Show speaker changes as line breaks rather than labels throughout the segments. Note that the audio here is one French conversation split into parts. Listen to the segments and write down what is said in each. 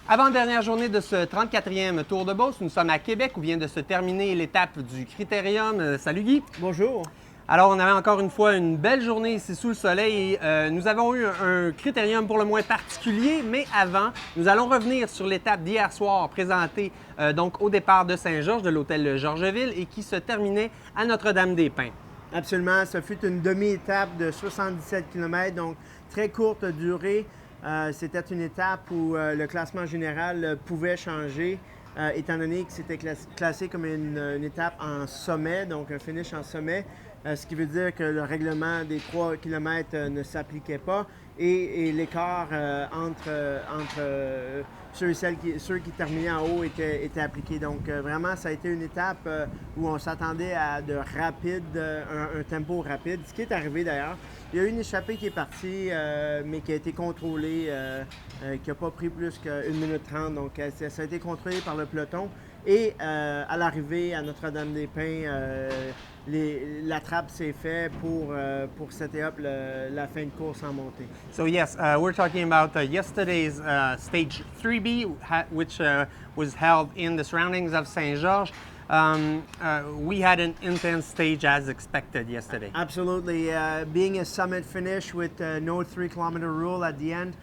Avant-dernière journée de ce 34e Tour de Beauce, nous sommes à Québec où vient de se terminer l'étape du Critérium. Salut Guy!
Bonjour!
Alors, on avait encore une fois une belle journée ici sous le soleil et nous avons eu un critérium pour le moins particulier, mais avant, nous allons revenir sur l'étape d'hier soir présentée donc au départ de Saint-Georges, de l'hôtel Georgeville et qui se terminait à Notre-Dame-des-Pins.
Absolument, ce fut une demi-étape de 77 km, donc très courte durée. C'était une étape où le classement général pouvait changer, étant donné que c'était classé comme une étape en sommet, donc un finish en sommet. Ce qui veut dire que le règlement des 3 km ne s'appliquait pas et l'écart entre ceux qui terminaient en haut était appliqué. Donc vraiment, ça a été une étape où on s'attendait à un tempo rapide, ce qui est arrivé d'ailleurs. Il y a eu une échappée qui est partie, mais qui a été contrôlée, qui n'a pas pris plus qu'1 minute 30. Donc ça a été contrôlé par le peloton. Et à l'arrivée à Notre-Dame-des-Pins, la trappe s'est faite pour setter up la fin de course en montée.
So yes, we're talking about yesterday's stage 3B, which was held in the surroundings of Saint-Georges. We had an intense stage as expected yesterday.
Absolutely. Being a summit finish with no 3-kilometer rule at the end,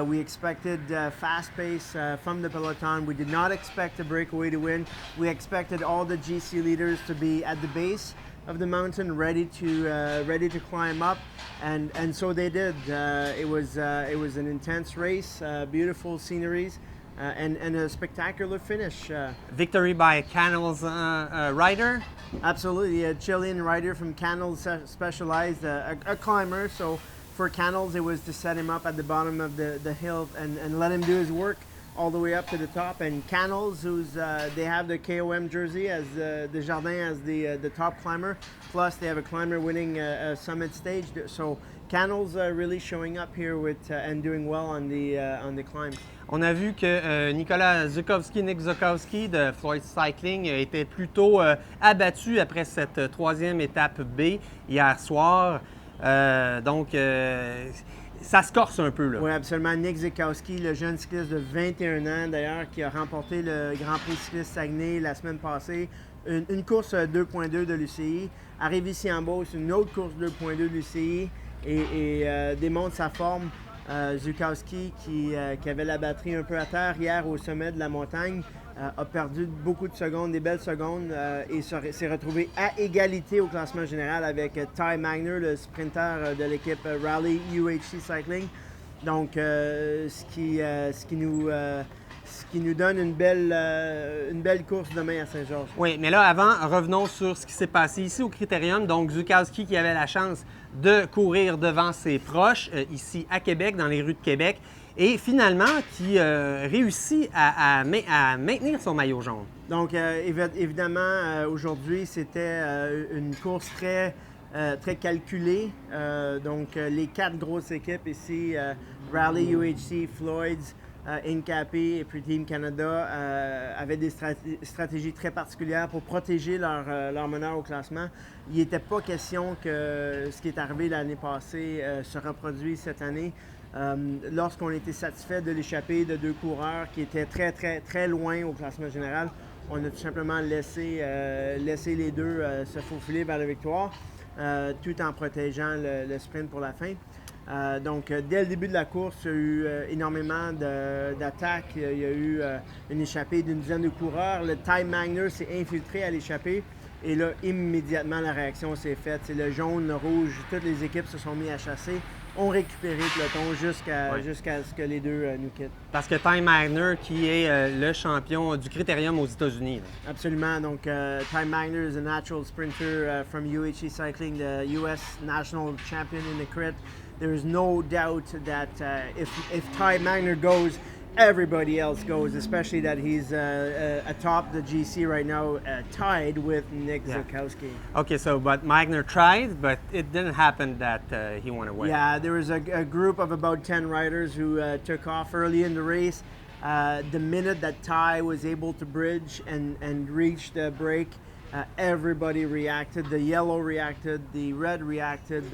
we expected fast pace from the peloton. We did not expect a breakaway to win. We expected all the GC leaders to be at the base of the mountain, ready to climb up, and so they did. It was an intense race, beautiful sceneries, and a spectacular finish.
Victory by a Canals rider.
Absolutely, a Chilean rider from Canals Specialized, a climber. So for Canals, it was to set him up at the bottom of the hill and let him do his work all the way up to the top. And Canals, they have the KOM jersey as Desjardins as the top climber. Plus, they have a climber winning a summit stage. So Canals really showing up here and doing well on the climb.
On a vu que Nick Zukowski de Floyd Cycling était plutôt abattu après cette troisième étape B hier soir. Donc, ça se corse un peu, là.
Oui, absolument. Nick Zukowski, le jeune cycliste de 21 ans, d'ailleurs, qui a remporté le Grand Prix cycliste Saguenay la semaine passée. Une course 2.2 de l'UCI. Arrive ici en Beauce, une autre course 2.2 de l'UCI et démontre sa forme. Zukowski, qui avait la batterie un peu à terre hier au sommet de la montagne, a perdu beaucoup de secondes, des belles secondes, et s'est retrouvé à égalité au classement général avec Ty Magner, le sprinter de l'équipe Rally UHC Cycling. Donc, ce qui nous donne une belle course demain à Saint-Georges.
Oui, mais là, avant, revenons sur ce qui s'est passé ici au Critérium. Donc, Zukowski qui avait la chance de courir devant ses proches ici à Québec, dans les rues de Québec, et finalement qui réussit à maintenir son maillot jaune.
Donc, évidemment, aujourd'hui, c'était une course très calculée. Donc, les 4 grosses équipes ici, Rally UHC, Floyd's, Incapé et puis Team Canada avaient des stratégies très particulières pour protéger leur meneur au classement. Il n'était pas question que ce qui est arrivé l'année passée se reproduise cette année. Lorsqu'on était satisfait de l'échappée de 2 coureurs qui étaient très loin au classement général, on a tout simplement laissé les deux se faufiler vers la victoire, tout en protégeant le sprint pour la fin. Donc, dès le début de la course, il y a eu énormément d'attaques. Il y a eu une échappée d'une dizaine de coureurs. Le Ty Magner s'est infiltré à l'échappée. Et là, immédiatement, la réaction s'est faite. C'est le jaune, le rouge, toutes les équipes se sont mis à chasser, ont récupéré le peloton jusqu'à ce que les deux nous quittent.
Parce que Ty Magner, qui est le champion du Critérium aux États-Unis. Là.
Absolument. Donc, Ty Magner is a natural sprinter from UHC Cycling, the US national champion in the crit. There is no doubt that if Ty Magner goes, everybody else goes, especially that he's atop the GC right now, tied with Nick Zukowski.
Okay, but Magner tried, but it didn't happen that he went away.
Yeah, there was a group of about 10 riders who took off early in the race. The minute that Ty was able to bridge and reach the break, everybody reacted. The yellow reacted, the red reacted,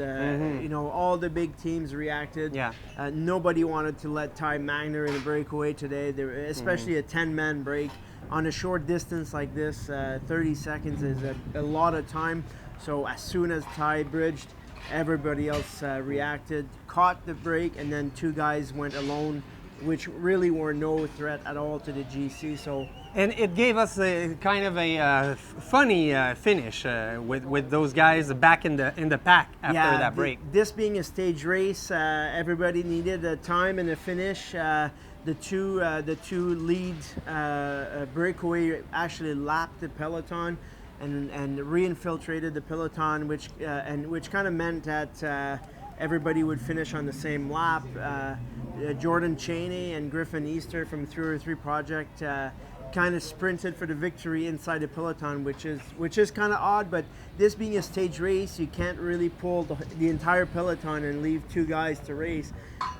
you know, all the big teams reacted.
Yeah.
Nobody wanted to let Ty Magner in the breakaway today, especially a 10-man break. On a short distance like this, 30 seconds is a lot of time. So as soon as Ty bridged, everybody else reacted, caught the break, and then two guys went alone, which really were no threat at all to the GC. So.
And it gave us a kind of a funny finish with those guys back in the pack after that break.
This being a stage race, everybody needed a time and a finish. The two lead breakaway actually lapped the peloton and re-infiltrated the peloton, which kind of meant that everybody would finish on the same lap. Jordan Chaney and Griffin Easter from 303 Project kind of sprinted for the victory inside the peloton, which is kind of odd. But this being a stage race, you can't really pull the entire peloton and leave two guys to race.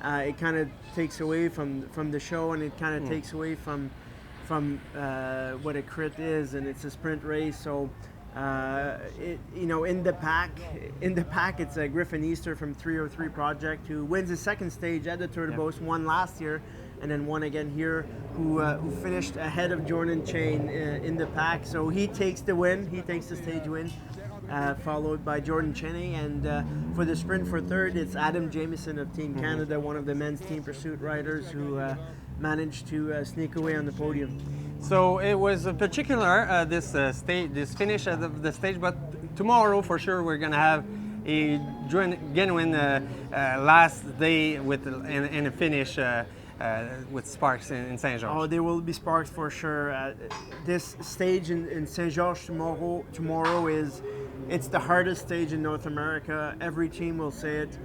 It kind of takes away from the show, and it kind of takes away from what a crit is, and it's a sprint race. So you know, in the pack, it's a Griffin Easter from 303 Project who wins the second stage at the Tour de Beauce, won last year, and then won again here, who finished ahead of Jordan Chain in the pack. So he takes the win, he takes the stage win, followed by Jordan Cheney. And for the sprint for third, it's Adam Jamieson of Team Canada, one of the men's team pursuit riders who managed to sneak away on the podium.
So it was a particular this finish of the stage, but tomorrow for sure we're gonna have a genuine last day with and a finish with sparks in Saint-Georges.
Oh, there will be sparks for sure. This stage in Saint-Georges tomorrow it's the hardest stage in North America. Every team will say it.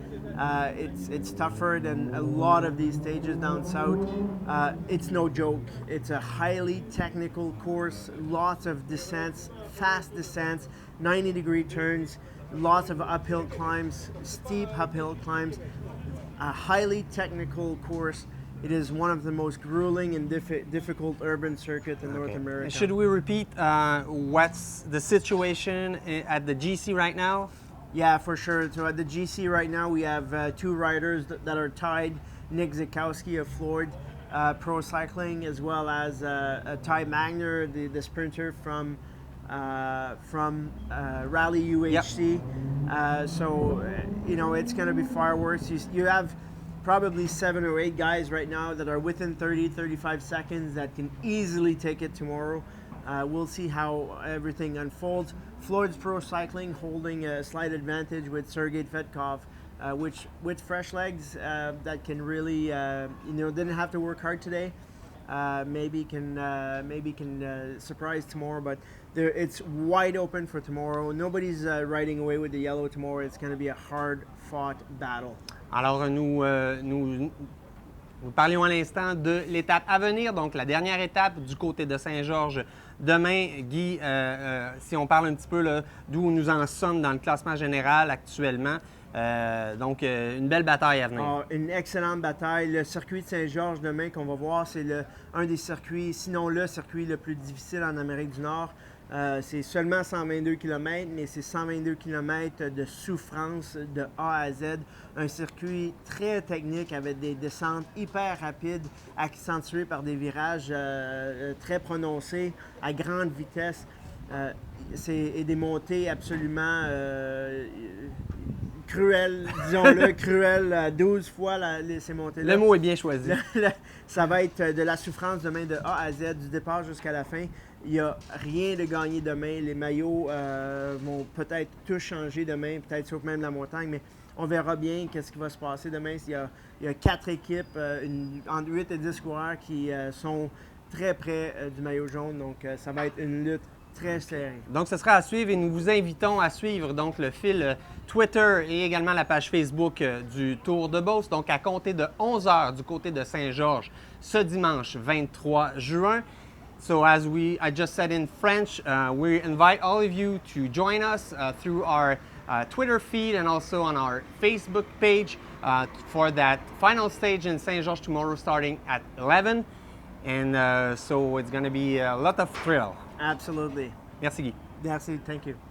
It's tougher than a lot of these stages down south. It's no joke. It's a highly technical course, lots of descents, fast descents, 90-degree turns, lots of uphill climbs, steep uphill climbs, a highly technical course. It is one of the most grueling and difficult urban circuits in North America.
Should we repeat what's the situation at the GC right now?
Yeah, for sure. So at the GC right now, we have two riders that are tied. Nick Zukowski of Floyd Pro Cycling, as well as Ty Magner, the sprinter from Rally UHC.
Yep.
So, you know, it's going to be far worse. You have probably 7 or 8 guys right now that are within 30-35 seconds that can easily take it tomorrow. We'll see how everything unfolds. Floyd's Pro Cycling holding a slight advantage with Sergei Fetkov, which with fresh legs that can really, didn't have to work hard today. Maybe can surprise tomorrow, but it's wide open for tomorrow. Nobody's riding away with the yellow tomorrow. It's going to be a hard-fought battle.
Alors, nous parlions à l'instant de l'étape à venir, donc la dernière étape du côté de Saint-Georges. Demain, Guy, si on parle un petit peu d'où nous en sommes dans le classement général actuellement, donc une belle bataille à venir.
Une excellente bataille. Le circuit de Saint-Georges demain qu'on va voir, c'est un des circuits, sinon le circuit le plus difficile en Amérique du Nord. C'est seulement 122 km, mais c'est 122 km de souffrance de A à Z. Un circuit très technique avec des descentes hyper rapides, accentuées par des virages très prononcés à grande vitesse. Et des montées absolument cruelles, disons-le, cruelles 12 fois ces montées-là.
Le mot est bien choisi.
Ça va être de la souffrance demain de A à Z, du départ jusqu'à la fin. Il n'y a rien de gagné demain. Les maillots vont peut-être tous changer demain, peut-être sauf même la montagne, mais on verra bien qu'est-ce qui va se passer demain. Il y a 4 équipes, entre 8 et 10 coureurs qui sont très près du maillot jaune, donc ça va être une lutte très serrée.
Donc, ce sera à suivre et nous vous invitons à suivre donc, le fil Twitter et également la page Facebook du Tour de Beauce. Donc, à compter de 11h du côté de Saint-Georges ce dimanche 23 juin. So as I just said in French, we invite all of you to join us through our Twitter feed and also on our Facebook page for that final stage in Saint-Georges tomorrow starting at 11. And so it's going to be a lot of thrill.
Absolutely.
Merci Guy.
Merci, thank you.